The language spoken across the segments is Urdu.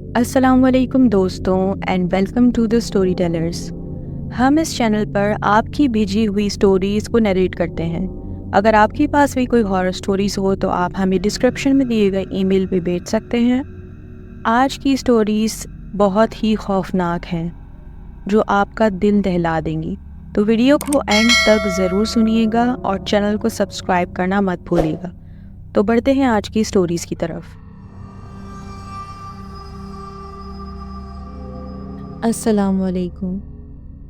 السلام علیکم دوستوں and welcome to the storytellers. ہم اس چینل پر آپ کی بھیجی ہوئی اسٹوریز کو نریٹ کرتے ہیں۔ اگر آپ کے پاس بھی کوئی ہارر اسٹوریز ہو تو آپ ہمیں ڈسکرپشن میں دیے گئے ای میل پہ بھیج سکتے ہیں۔ آج کی اسٹوریز بہت ہی خوفناک ہیں جو آپ کا دل دہلا دیں گی، تو ویڈیو کو اینڈ تک ضرور سنیے گا اور چینل کو سبسکرائب کرنا مت بھولیے گا۔ تو بڑھتے ہیں آج کی اسٹوریز کی طرف۔ السلام علیکم،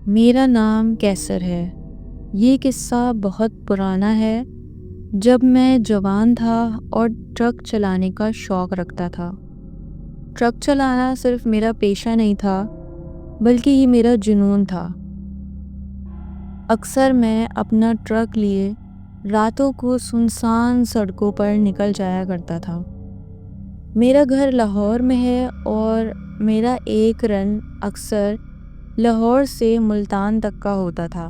میرا نام کیسر ہے۔ یہ قصہ بہت پرانا ہے۔ جب میں جوان تھا اور ٹرک چلانے کا شوق رکھتا تھا۔ ٹرک چلانا صرف میرا پیشہ نہیں تھا بلکہ یہ میرا جنون تھا۔ اکثر میں اپنا ٹرک لیے راتوں کو سنسان سڑکوں پر نکل جایا کرتا تھا۔ میرا گھر لاہور میں ہے اور میرا ایک رن اکثر لاہور سے ملتان تک کا ہوتا تھا۔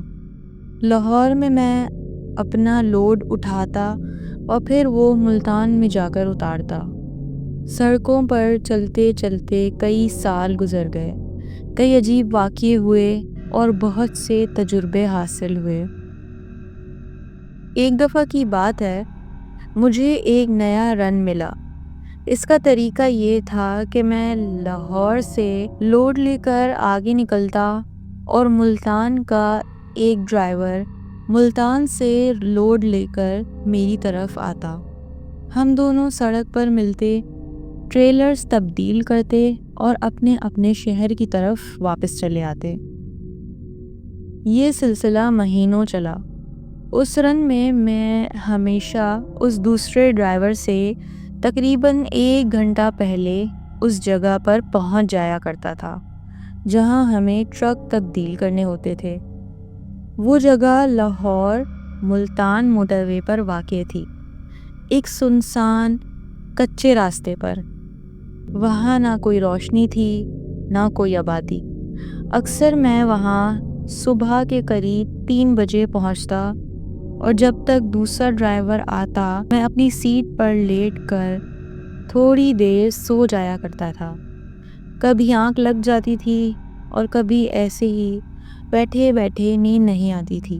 لاہور میں اپنا لوڈ اٹھاتا اور پھر وہ ملتان میں جا کر اتارتا۔ سڑکوں پر چلتے چلتے کئی سال گزر گئے، کئی عجیب واقعے ہوئے اور بہت سے تجربے حاصل ہوئے۔ ایک دفعہ کی بات ہے، مجھے ایک نیا رن ملا۔ اس کا طریقہ یہ تھا کہ میں لاہور سے لوڈ لے کر آگے نکلتا اور ملتان کا ایک ڈرائیور ملتان سے لوڈ لے کر میری طرف آتا۔ ہم دونوں سڑک پر ملتے، ٹریلرز تبدیل کرتے اور اپنے اپنے شہر کی طرف واپس چلے آتے۔ یہ سلسلہ مہینوں چلا۔ اس رن میں ہمیشہ اس دوسرے ڈرائیور سے تقریباً 1 گھنٹہ پہلے اس جگہ پر پہنچ جایا کرتا تھا جہاں ہمیں ٹرک تبدیل کرنے ہوتے تھے۔ وہ جگہ لاہور ملتان موٹر وے پر واقع تھی، ایک سنسان کچے راستے پر۔ وہاں نہ کوئی روشنی تھی نہ کوئی آبادی۔ اکثر میں وہاں صبح کے قریب 3 بجے پہنچتا اور جب تک دوسرا ڈرائیور آتا میں اپنی سیٹ پر لیٹ کر تھوڑی دیر سو جایا کرتا تھا۔ کبھی آنکھ لگ جاتی تھی اور کبھی ایسے ہی بیٹھے بیٹھے نیند نہیں آتی تھی۔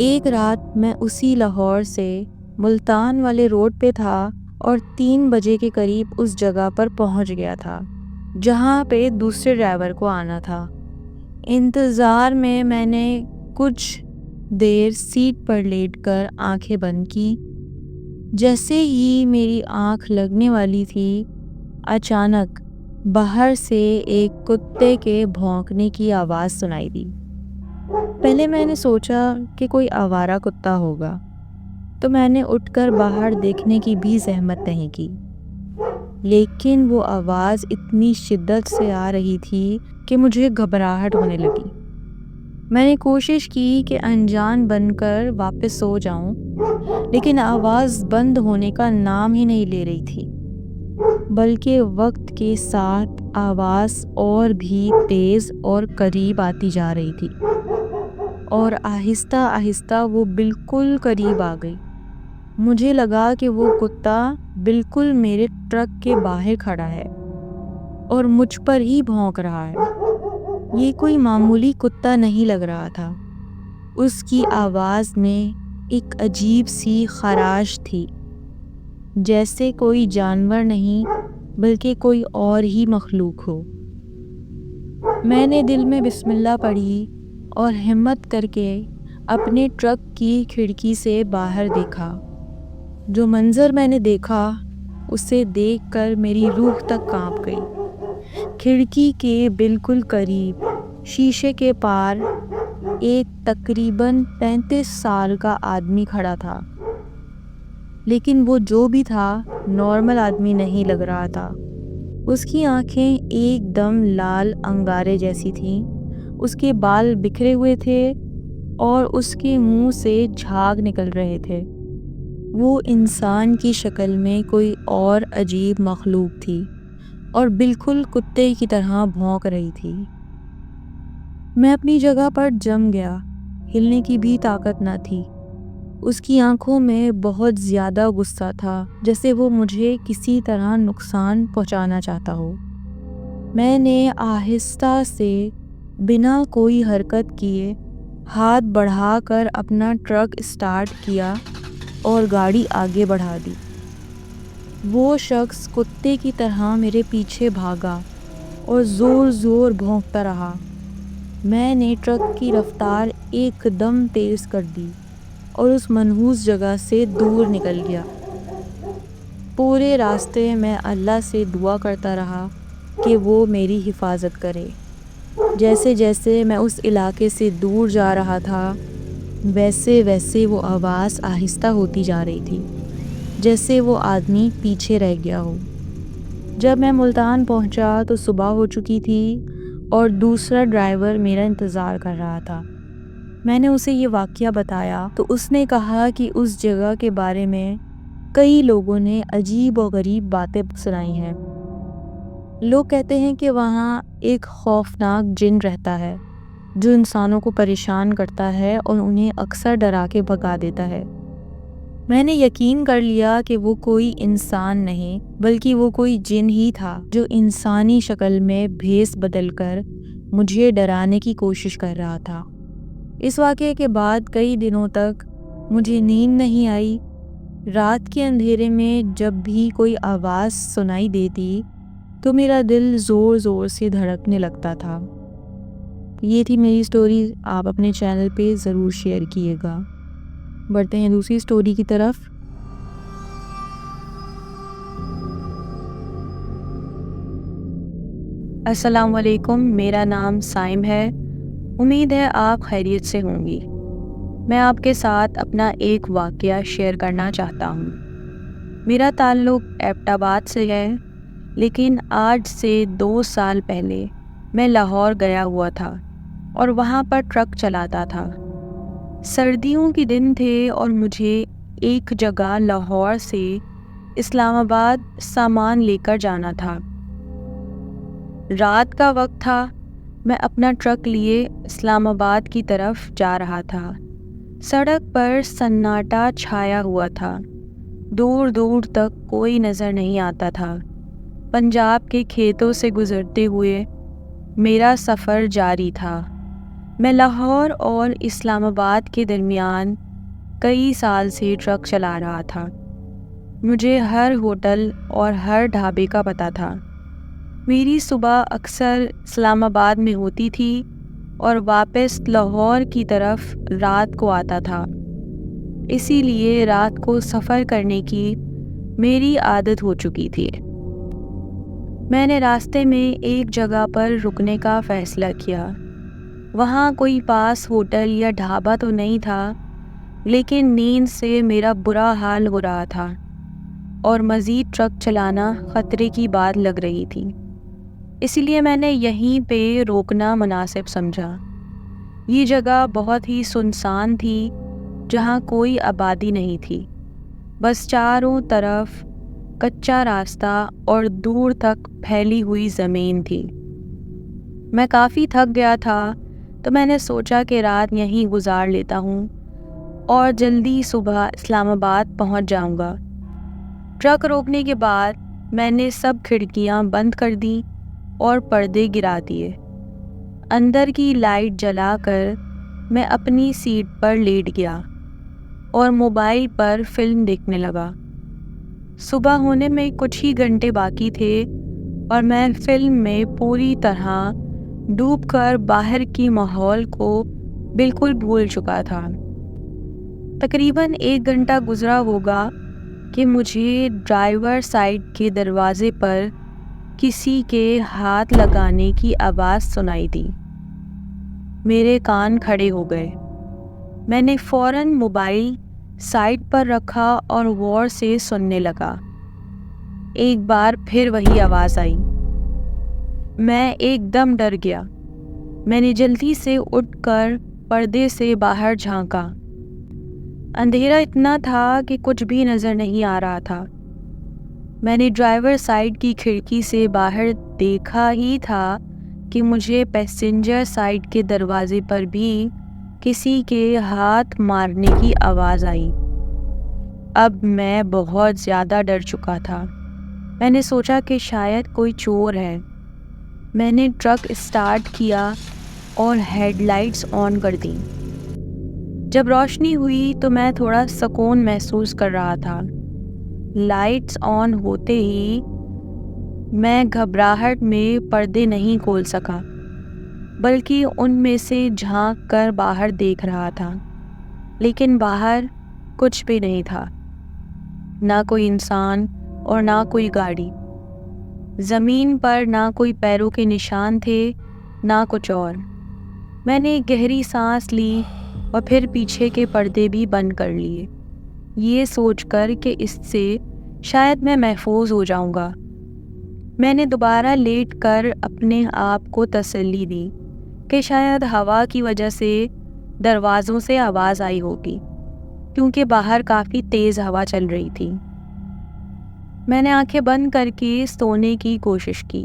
ایک رات میں اسی لاہور سے ملتان والے روڈ پہ تھا اور 3 بجے کے قریب اس جگہ پر پہنچ گیا تھا جہاں پہ دوسرے ڈرائیور کو آنا تھا۔ انتظار میں نے کچھ دیر سیٹ پر لیٹ کر آنکھیں بند کی۔ جیسے ہی میری آنکھ لگنے والی تھی، اچانک باہر سے ایک کتے کے بھونکنے کی آواز سنائی دی۔ پہلے میں نے سوچا کہ کوئی آوارہ کتا ہوگا، تو میں نے اٹھ کر باہر دیکھنے کی بھی زحمت نہیں کی، لیکن وہ آواز اتنی شدت سے آ رہی تھی کہ مجھے گھبراہٹ ہونے لگی۔ میں نے کوشش کی کہ انجان بن کر واپس سو جاؤں، لیکن آواز بند ہونے کا نام ہی نہیں لے رہی تھی، بلکہ وقت کے ساتھ آواز اور بھی تیز اور قریب آتی جا رہی تھی، اور آہستہ آہستہ وہ بالکل قریب آ گئی۔ مجھے لگا کہ وہ کتا بالکل میرے ٹرک کے باہر کھڑا ہے اور مجھ پر ہی بھونک رہا ہے۔ یہ کوئی معمولی کتا نہیں لگ رہا تھا۔ اس کی آواز میں ایک عجیب سی خراش تھی، جیسے کوئی جانور نہیں بلکہ کوئی اور ہی مخلوق ہو۔ میں نے دل میں بسم اللہ پڑھی اور ہمت کر کے اپنے ٹرک کی کھڑکی سے باہر دیکھا۔ جو منظر میں نے دیکھا اسے دیکھ کر میری روح تک کانپ گئی۔ کھڑکی کے بالکل قریب شیشے کے پار ایک تقریباً 35 سال کا آدمی کھڑا تھا، لیکن وہ جو بھی تھا نارمل آدمی نہیں لگ رہا تھا۔ اس کی آنکھیں ایک دم لال انگارے جیسی تھیں، اس کے بال بکھرے ہوئے تھے اور اس کے منہ سے جھاگ نکل رہے تھے۔ وہ انسان کی شکل میں کوئی اور عجیب مخلوق تھی اور بالکل کتے کی طرح بھونک رہی تھی۔ میں اپنی جگہ پر جم گیا، ہلنے کی بھی طاقت نہ تھی۔ اس کی آنکھوں میں بہت زیادہ غصہ تھا، جیسے وہ مجھے کسی طرح نقصان پہنچانا چاہتا ہو۔ میں نے آہستہ سے بنا کوئی حرکت کیے ہاتھ بڑھا کر اپنا ٹرک اسٹارٹ کیا اور گاڑی آگے بڑھا دی۔ وہ شخص کتے کی طرح میرے پیچھے بھاگا اور زور زور بھونکتا رہا۔ میں نے ٹرک کی رفتار ایک دم تیز کر دی اور اس منحوس جگہ سے دور نکل گیا۔ پورے راستے میں اللہ سے دعا کرتا رہا کہ وہ میری حفاظت کرے۔ جیسے جیسے میں اس علاقے سے دور جا رہا تھا، ویسے ویسے وہ آواز آہستہ ہوتی جا رہی تھی، جیسے وہ آدمی پیچھے رہ گیا ہو۔ جب میں ملتان پہنچا تو صبح ہو چکی تھی اور دوسرا ڈرائیور میرا انتظار کر رہا تھا۔ میں نے اسے یہ واقعہ بتایا تو اس نے کہا کہ اس جگہ کے بارے میں کئی لوگوں نے عجیب و غریب باتیں سنائی ہیں۔ لوگ کہتے ہیں کہ وہاں ایک خوفناک جن رہتا ہے جو انسانوں کو پریشان کرتا ہے اور انہیں اکثر ڈرا کے بھگا دیتا ہے۔ میں نے یقین کر لیا کہ وہ کوئی انسان نہیں بلکہ وہ کوئی جن ہی تھا جو انسانی شکل میں بھیس بدل کر مجھے ڈرانے کی کوشش کر رہا تھا۔ اس واقعے کے بعد کئی دنوں تک مجھے نیند نہیں آئی۔ رات کے اندھیرے میں جب بھی کوئی آواز سنائی دیتی تو میرا دل زور زور سے دھڑکنے لگتا تھا۔ یہ تھی میری سٹوری، آپ اپنے چینل پہ ضرور شیئر کیے گا۔ بڑھتے ہیں دوسری سٹوری کی طرف۔ السلام علیکم، میرا نام سائم ہے۔ امید ہے آپ خیریت سے ہوں گی۔ میں آپ کے ساتھ اپنا ایک واقعہ شیئر کرنا چاہتا ہوں۔ میرا تعلق ایبٹ آباد سے ہے، لیکن آج سے 2 سال پہلے میں لاہور گیا ہوا تھا اور وہاں پر ٹرک چلاتا تھا۔ سردیوں کے دن تھے اور مجھے ایک جگہ لاہور سے اسلام آباد سامان لے کر جانا تھا۔ رات کا وقت تھا، میں اپنا ٹرک لیے اسلام آباد کی طرف جا رہا تھا۔ سڑک پر سناٹا چھایا ہوا تھا، دور دور تک کوئی نظر نہیں آتا تھا۔ پنجاب کے کھیتوں سے گزرتے ہوئے میرا سفر جاری تھا۔ میں لاہور اور اسلام آباد کے درمیان کئی سال سے ٹرک چلا رہا تھا۔ مجھے ہر ہوٹل اور ہر ڈھابے کا پتہ تھا۔ میری صبح اکثر اسلام آباد میں ہوتی تھی اور واپس لاہور کی طرف رات کو آتا تھا، اسی لیے رات کو سفر کرنے کی میری عادت ہو چکی تھی۔ میں نے راستے میں ایک جگہ پر رکنے کا فیصلہ کیا۔ وہاں کوئی پاس ہوٹل یا ڈھابا تو نہیں تھا، لیکن نیند سے میرا برا حال ہو رہا تھا اور مزید ٹرک چلانا خطرے کی بات لگ رہی تھی، اسی لیے میں نے یہیں پہ روکنا مناسب سمجھا۔ یہ جگہ بہت ہی سنسان تھی، جہاں کوئی آبادی نہیں تھی، بس چاروں طرف کچا راستہ اور دور تک پھیلی ہوئی زمین تھی۔ میں کافی تھک گیا تھا تو میں نے سوچا کہ رات یہیں گزار لیتا ہوں اور جلدی صبح اسلام آباد پہنچ جاؤں گا۔ ٹرک روکنے کے بعد میں نے سب کھڑکیاں بند کر دیں اور پردے گرا دیے۔ اندر کی لائٹ جلا کر میں اپنی سیٹ پر لیٹ گیا اور موبائل پر فلم دیکھنے لگا۔ صبح ہونے میں کچھ ہی گھنٹے باقی تھے اور میں فلم میں پوری طرح ڈوب کر باہر کی ماحول کو بالکل بھول چکا تھا۔ تقریباً 1 گھنٹہ گزرا ہوگا کہ مجھے ڈرائیور سائڈ کے دروازے پر کسی کے ہاتھ لگانے کی آواز سنائی دی۔ میرے کان کھڑے ہو گئے۔ میں نے فوراً موبائل سائڈ پر رکھا اور غور سے سننے لگا۔ ایک بار پھر وہی آواز آئی۔ میں ایک دم ڈر گیا۔ میں نے جلدی سے اٹھ کر پردے سے باہر جھانکا۔ اندھیرا اتنا تھا کہ کچھ بھی نظر نہیں آ رہا تھا۔ میں نے ڈرائیور سائڈ کی کھڑکی سے باہر دیکھا ہی تھا کہ مجھے پیسنجر سائڈ کے دروازے پر بھی کسی کے ہاتھ مارنے کی آواز آئی۔ اب میں بہت زیادہ ڈر چکا تھا۔ میں نے سوچا کہ شاید کوئی چور ہے۔ میں نے ٹرک اسٹارٹ کیا اور ہیڈ لائٹس آن کر دیں۔ جب روشنی ہوئی تو میں تھوڑا سکون محسوس کر رہا تھا۔ لائٹس آن ہوتے ہی میں گھبراہٹ میں پردے نہیں کھول سکا، بلکہ ان میں سے جھانک کر باہر دیکھ رہا تھا، لیکن باہر کچھ بھی نہیں تھا، نہ کوئی انسان اور نہ کوئی گاڑی۔ زمین پر نہ کوئی پیروں کے نشان تھے، نہ کچھ اور۔ میں نے ایک گہری سانس لی اور پھر پیچھے کے پردے بھی بند کر لیے، یہ سوچ کر کہ اس سے شاید میں محفوظ ہو جاؤں گا۔ میں نے دوبارہ لیٹ کر اپنے آپ کو تسلی دی کہ شاید ہوا کی وجہ سے دروازوں سے آواز آئی ہوگی، کیونکہ باہر کافی تیز ہوا چل رہی تھی۔ میں نے آنکھیں بند کر کے سونے کی کوشش کی،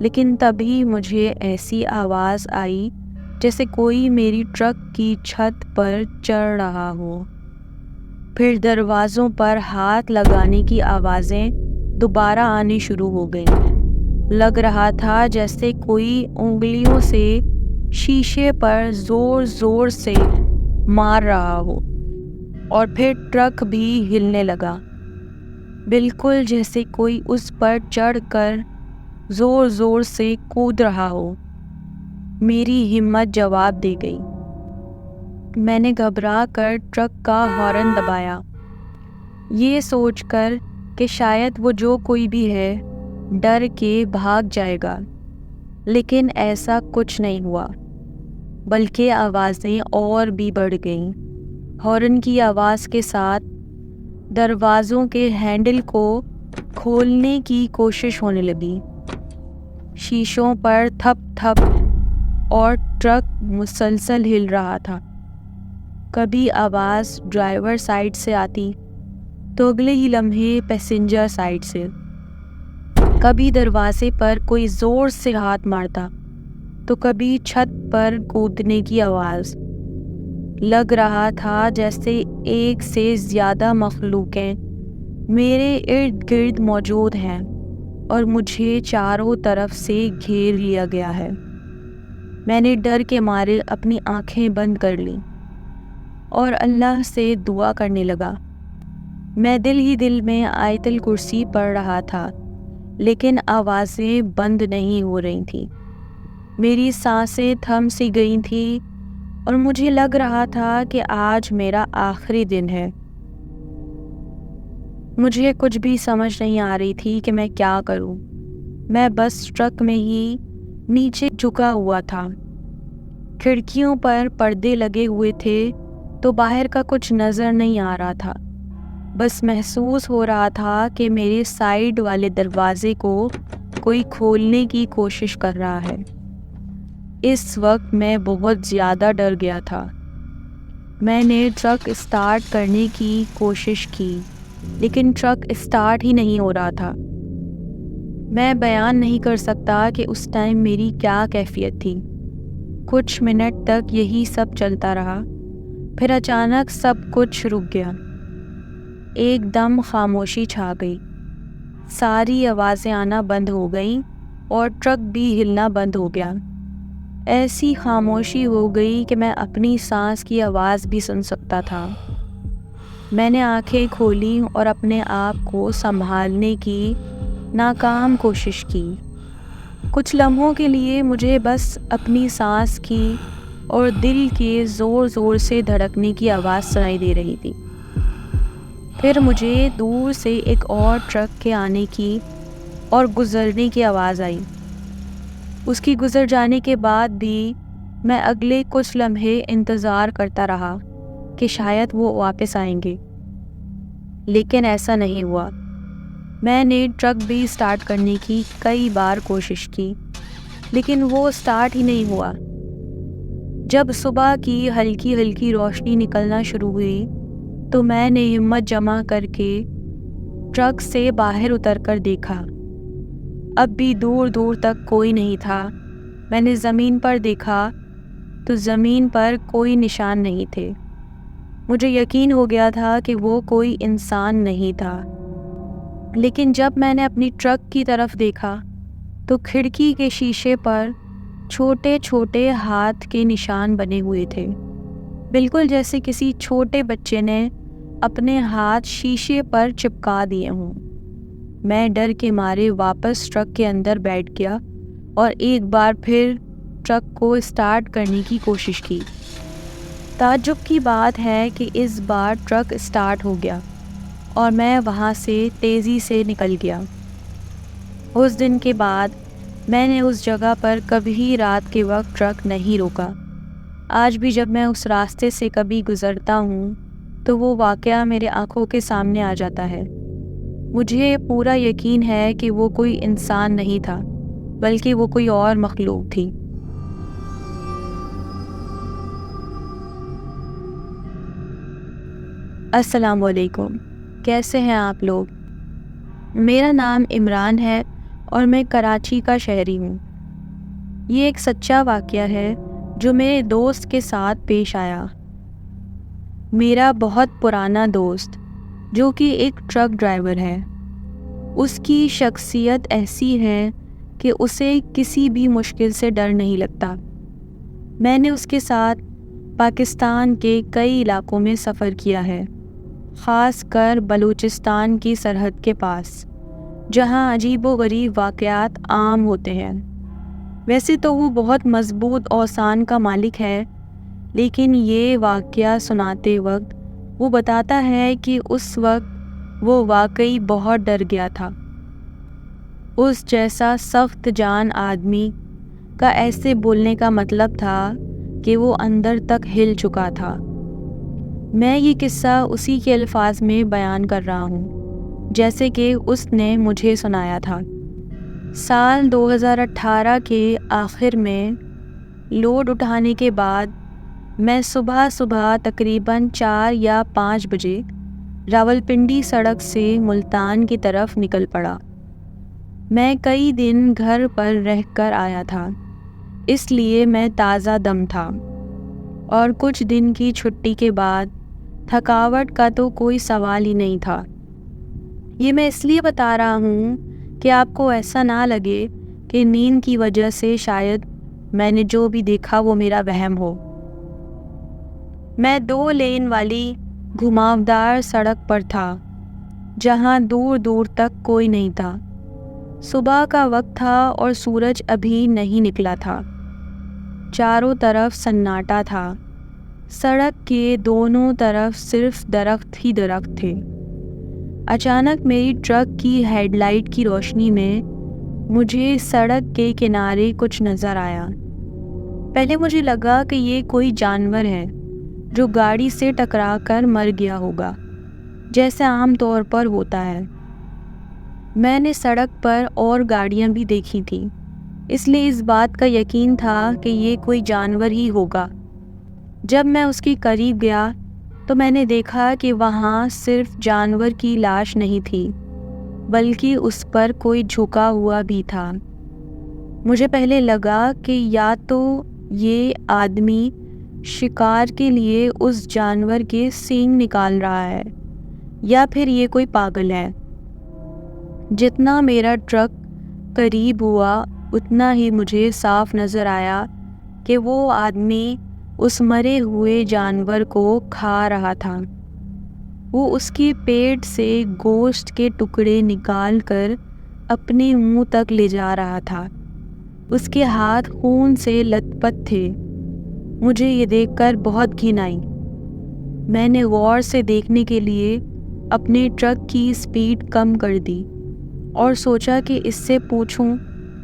لیکن تبھی مجھے ایسی آواز آئی جیسے کوئی میری ٹرک کی چھت پر چڑھ رہا ہو۔ پھر دروازوں پر ہاتھ لگانے کی آوازیں دوبارہ آنی شروع ہو گئیں۔ لگ رہا تھا جیسے کوئی انگلیوں سے شیشے پر زور زور سے مار رہا ہو، اور پھر ٹرک بھی ہلنے لگا، بالکل جیسے کوئی اس پر چڑھ کر زور زور سے کود رہا ہو۔ میری ہمت جواب دے گئی۔ میں نے گھبرا کر ٹرک کا ہارن دبایا، یہ سوچ کر کہ شاید وہ جو کوئی بھی ہے ڈر کے بھاگ جائے گا، لیکن ایسا کچھ نہیں ہوا، بلکہ آوازیں اور بھی بڑھ گئیں۔ ہارن کی آواز کے ساتھ دروازوں کے ہینڈل کو کھولنے کی کوشش ہونے لگی۔ شیشوں پر تھپ تھپ اور ٹرک مسلسل ہل رہا تھا۔ کبھی آواز ڈرائیور سائڈ سے آتی تو اگلے ہی لمحے پیسنجر سائڈ سے۔ کبھی دروازے پر کوئی زور سے ہاتھ مارتا تو کبھی چھت پر کودنے کی آواز۔ لگ رہا تھا جیسے ایک سے زیادہ مخلوقیں میرے ارد گرد موجود ہیں اور مجھے چاروں طرف سے گھیر لیا گیا ہے۔ میں نے ڈر کے مارے اپنی آنکھیں بند کر لیں اور اللہ سے دعا کرنے لگا۔ میں دل ہی دل میں آیت الکرسی پڑھ رہا تھا، لیکن آوازیں بند نہیں ہو رہی تھیں۔ میری سانسیں تھم سی گئی تھیں اور مجھے لگ رہا تھا کہ آج میرا آخری دن ہے۔ مجھے کچھ بھی سمجھ نہیں آ رہی تھی کہ میں کیا کروں۔ میں بس ٹرک میں ہی نیچے جھکا ہوا تھا۔ کھڑکیوں پر پردے لگے ہوئے تھے تو باہر کا کچھ نظر نہیں آ رہا تھا، بس محسوس ہو رہا تھا کہ میرے سائیڈ والے دروازے کو کوئی کھولنے کی کوشش کر رہا ہے۔ اس وقت میں بہت زیادہ ڈر گیا تھا۔ میں نے ٹرک اسٹارٹ کرنے کی کوشش کی، لیکن ٹرک اسٹارٹ ہی نہیں ہو رہا تھا۔ میں بیان نہیں کر سکتا کہ اس ٹائم میری کیا کیفیت تھی۔ کچھ منٹ تک یہی سب چلتا رہا، پھر اچانک سب کچھ رک گیا۔ ایک دم خاموشی چھا گئی، ساری آوازیں آنا بند ہو گئیں اور ٹرک بھی ہلنا بند ہو گیا۔ ایسی خاموشی ہو گئی کہ میں اپنی سانس کی آواز بھی سن سکتا تھا۔ میں نے آنکھیں کھولی اور اپنے آپ کو سنبھالنے کی ناکام کوشش کی۔ کچھ لمحوں کے لیے مجھے بس اپنی سانس کی اور دل کے زور زور سے دھڑکنے کی آواز سنائی دے رہی تھی۔ پھر مجھے دور سے ایک اور ٹرک کے آنے کی اور گزرنے کی آواز آئی۔ اس کی گزر جانے کے بعد بھی میں اگلے کچھ لمحے انتظار کرتا رہا کہ شاید وہ واپس آئیں گے، لیکن ایسا نہیں ہوا۔ میں نے ٹرک بھی سٹارٹ کرنے کی کئی بار کوشش کی، لیکن وہ سٹارٹ ہی نہیں ہوا۔ جب صبح کی ہلکی ہلکی روشنی نکلنا شروع ہوئی تو میں نے ہمت جمع کر کے ٹرک سے باہر اتر کر دیکھا۔ اب بھی دور دور تک کوئی نہیں تھا۔ میں نے زمین پر دیکھا تو زمین پر کوئی نشان نہیں تھے۔ مجھے یقین ہو گیا تھا کہ وہ کوئی انسان نہیں تھا، لیکن جب میں نے اپنی ٹرک کی طرف دیکھا تو کھڑکی کے شیشے پر چھوٹے چھوٹے ہاتھ کے نشان بنے ہوئے تھے، بالکل جیسے کسی چھوٹے بچے نے اپنے ہاتھ شیشے پر چپکا دیے ہوں۔ میں ڈر کے مارے واپس ٹرک کے اندر بیٹھ گیا اور ایک بار پھر ٹرک کو اسٹارٹ کرنے کی کوشش کی۔ تعجب کی بات ہے کہ اس بار ٹرک اسٹارٹ ہو گیا اور میں وہاں سے تیزی سے نکل گیا۔ اس دن کے بعد میں نے اس جگہ پر کبھی رات کے وقت ٹرک نہیں روکا۔ آج بھی جب میں اس راستے سے کبھی گزرتا ہوں تو وہ واقعہ میرے آنکھوں کے سامنے آ جاتا ہے۔ مجھے پورا یقین ہے کہ وہ کوئی انسان نہیں تھا، بلکہ وہ کوئی اور مخلوق تھی۔ السلام علیکم، کیسے ہیں آپ لوگ؟ میرا نام عمران ہے اور میں کراچی کا شہری ہوں۔ یہ ایک سچا واقعہ ہے جو میرے دوست کے ساتھ پیش آیا۔ میرا بہت پرانا دوست جو کہ ایک ٹرک ڈرائیور ہے، اس کی شخصیت ایسی ہے کہ اسے کسی بھی مشکل سے ڈر نہیں لگتا۔ میں نے اس کے ساتھ پاکستان کے کئی علاقوں میں سفر کیا ہے، خاص کر بلوچستان کی سرحد کے پاس، جہاں عجیب و غریب واقعات عام ہوتے ہیں۔ ویسے تو وہ بہت مضبوط اوسان کا مالک ہے، لیکن یہ واقعہ سناتے وقت وہ بتاتا ہے کہ اس وقت وہ واقعی بہت ڈر گیا تھا۔ اس جیسا سخت جان آدمی کا ایسے بولنے کا مطلب تھا کہ وہ اندر تک ہل چکا تھا۔ میں یہ قصہ اسی کے الفاظ میں بیان کر رہا ہوں جیسے کہ اس نے مجھے سنایا تھا۔ سال 2018 کے آخر میں لوڈ اٹھانے کے بعد میں صبح تقریباً 4 یا 5 بجے راولپنڈی سڑک سے ملتان کی طرف نکل پڑا۔ میں کئی دن گھر پر رہ کر آیا تھا، اس لیے میں تازہ دم تھا، اور کچھ دن کی چھٹی کے بعد تھکاوٹ کا تو کوئی سوال ہی نہیں تھا۔ یہ میں اس لیے بتا رہا ہوں کہ آپ کو ایسا نہ لگے کہ نیند کی وجہ سے شاید میں نے جو بھی دیکھا وہ میرا وہم ہو۔ میں 2 لین والی گھماودار سڑک پر تھا جہاں دور دور تک کوئی نہیں تھا۔ صبح کا وقت تھا اور سورج ابھی نہیں نکلا تھا۔ چاروں طرف سناٹا تھا۔ سڑک کے دونوں طرف صرف درخت ہی درخت تھے۔ اچانک میری ٹرک کی ہیڈ لائٹ کی روشنی میں مجھے سڑک کے کنارے کچھ نظر آیا۔ پہلے مجھے لگا کہ یہ کوئی جانور ہے جو گاڑی سے ٹکرا کر مر گیا ہوگا، جیسے عام طور پر ہوتا ہے۔ میں نے سڑک پر اور گاڑیاں بھی دیکھی تھیں، اس لیے اس بات کا یقین تھا کہ یہ کوئی جانور ہی ہوگا۔ جب میں اس کے قریب گیا تو میں نے دیکھا کہ وہاں صرف جانور کی لاش نہیں تھی، بلکہ اس پر کوئی جھکا ہوا بھی تھا۔ مجھے پہلے لگا کہ یا تو یہ آدمی شکار کے لیے اس جانور کے سینگ نکال رہا ہے یا پھر یہ کوئی پاگل ہے۔ جتنا میرا ٹرک قریب ہوا اتنا ہی مجھے صاف نظر آیا کہ وہ آدمی اس مرے ہوئے جانور کو کھا رہا تھا۔ وہ اس کے پیٹ سے گوشت کے ٹکڑے نکال کر اپنے منہ تک لے جا رہا تھا۔ اس کے ہاتھ خون سے لت پت تھے۔ مجھے یہ دیکھ کر بہت گھن آئی۔ میں نے غور سے دیکھنے کے لیے اپنے ٹرک کی سپیڈ کم کر دی اور سوچا کہ اس سے پوچھوں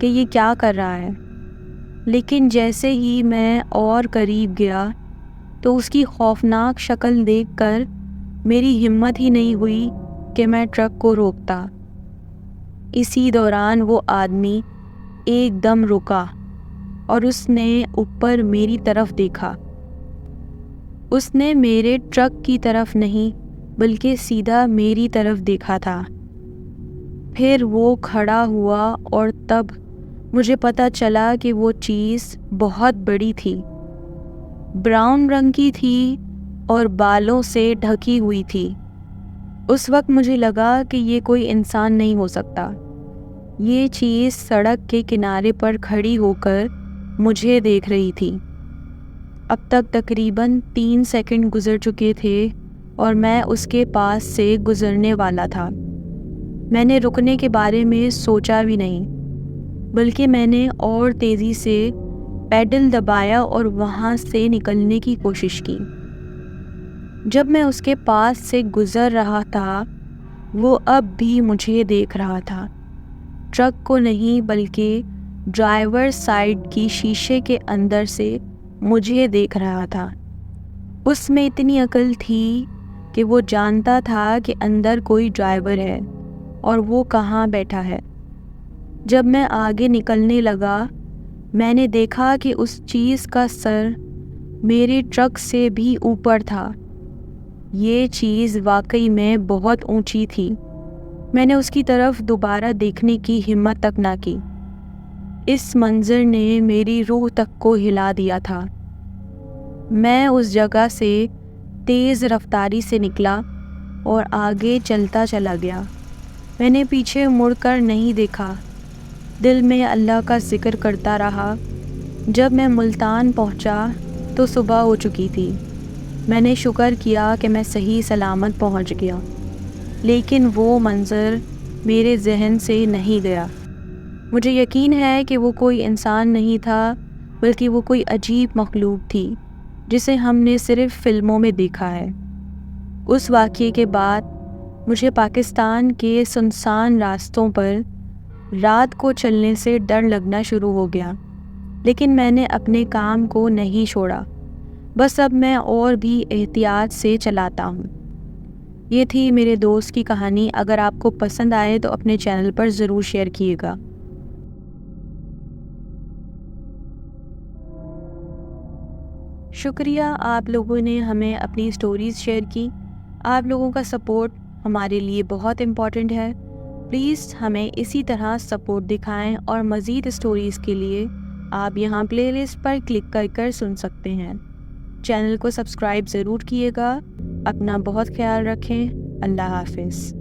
کہ یہ کیا کر رہا ہے، لیکن جیسے ہی میں اور قریب گیا تو اس کی خوفناک شکل دیکھ کر میری ہمت ہی نہیں ہوئی کہ میں ٹرک کو روکتا۔ اسی دوران وہ آدمی ایک دم رکا اور اس نے اوپر میری طرف دیکھا۔ اس نے میرے ٹرک کی طرف نہیں بلکہ سیدھا میری طرف دیکھا تھا۔ پھر وہ کھڑا ہوا اور تب مجھے پتہ چلا کہ وہ چیز بہت بڑی تھی۔ براؤن رنگ کی تھی اور بالوں سے ڈھکی ہوئی تھی۔ اس وقت مجھے لگا کہ یہ کوئی انسان نہیں ہو سکتا۔ یہ چیز سڑک کے کنارے پر کھڑی ہو کر مجھے دیکھ رہی تھی۔ اب تک تقریباً 3 سیکنڈ گزر چکے تھے اور میں اس کے پاس سے گزرنے والا تھا۔ میں نے رکنے کے بارے میں سوچا بھی نہیں، بلکہ میں نے اور تیزی سے پیڈل دبایا اور وہاں سے نکلنے کی کوشش کی۔ جب میں اس کے پاس سے گزر رہا تھا، وہ اب بھی مجھے دیکھ رہا تھا۔ ٹرک کو نہیں بلکہ ڈرائیور سائیڈ کی شیشے کے اندر سے مجھے دیکھ رہا تھا۔ اس میں اتنی عقل تھی کہ وہ جانتا تھا کہ اندر کوئی ڈرائیور ہے اور وہ کہاں بیٹھا ہے۔ جب میں آگے نکلنے لگا، میں نے دیکھا کہ اس چیز کا سر میرے ٹرک سے بھی اوپر تھا۔ یہ چیز واقعی میں بہت اونچی تھی۔ میں نے اس کی طرف دوبارہ دیکھنے کی ہمت تک نہ کی۔ اس منظر نے میری روح تک کو ہلا دیا تھا۔ میں اس جگہ سے تیز رفتاری سے نکلا اور آگے چلتا چلا گیا۔ میں نے پیچھے مڑ کر نہیں دیکھا، دل میں اللہ کا ذکر کرتا رہا۔ جب میں ملتان پہنچا تو صبح ہو چکی تھی۔ میں نے شکر کیا کہ میں صحیح سلامت پہنچ گیا، لیکن وہ منظر میرے ذہن سے نہیں گیا۔ مجھے یقین ہے کہ وہ کوئی انسان نہیں تھا، بلکہ وہ کوئی عجیب مخلوق تھی جسے ہم نے صرف فلموں میں دیکھا ہے۔ اس واقعے کے بعد مجھے پاکستان کے سنسان راستوں پر رات کو چلنے سے ڈر لگنا شروع ہو گیا، لیکن میں نے اپنے کام کو نہیں چھوڑا، بس اب میں اور بھی احتیاط سے چلاتا ہوں۔ یہ تھی میرے دوست کی کہانی۔ اگر آپ کو پسند آئے تو اپنے چینل پر ضرور شیئر کیے گا۔ شکریہ آپ لوگوں نے ہمیں اپنی سٹوریز شیئر کی۔ آپ لوگوں کا سپورٹ ہمارے لیے بہت امپورٹنٹ ہے۔ پلیز ہمیں اسی طرح سپورٹ دکھائیں، اور مزید سٹوریز کے لیے آپ یہاں پلے لسٹ پر کلک کر کر سن سکتے ہیں۔ چینل کو سبسکرائب ضرور کیے گا۔ اپنا بہت خیال رکھیں۔ اللہ حافظ۔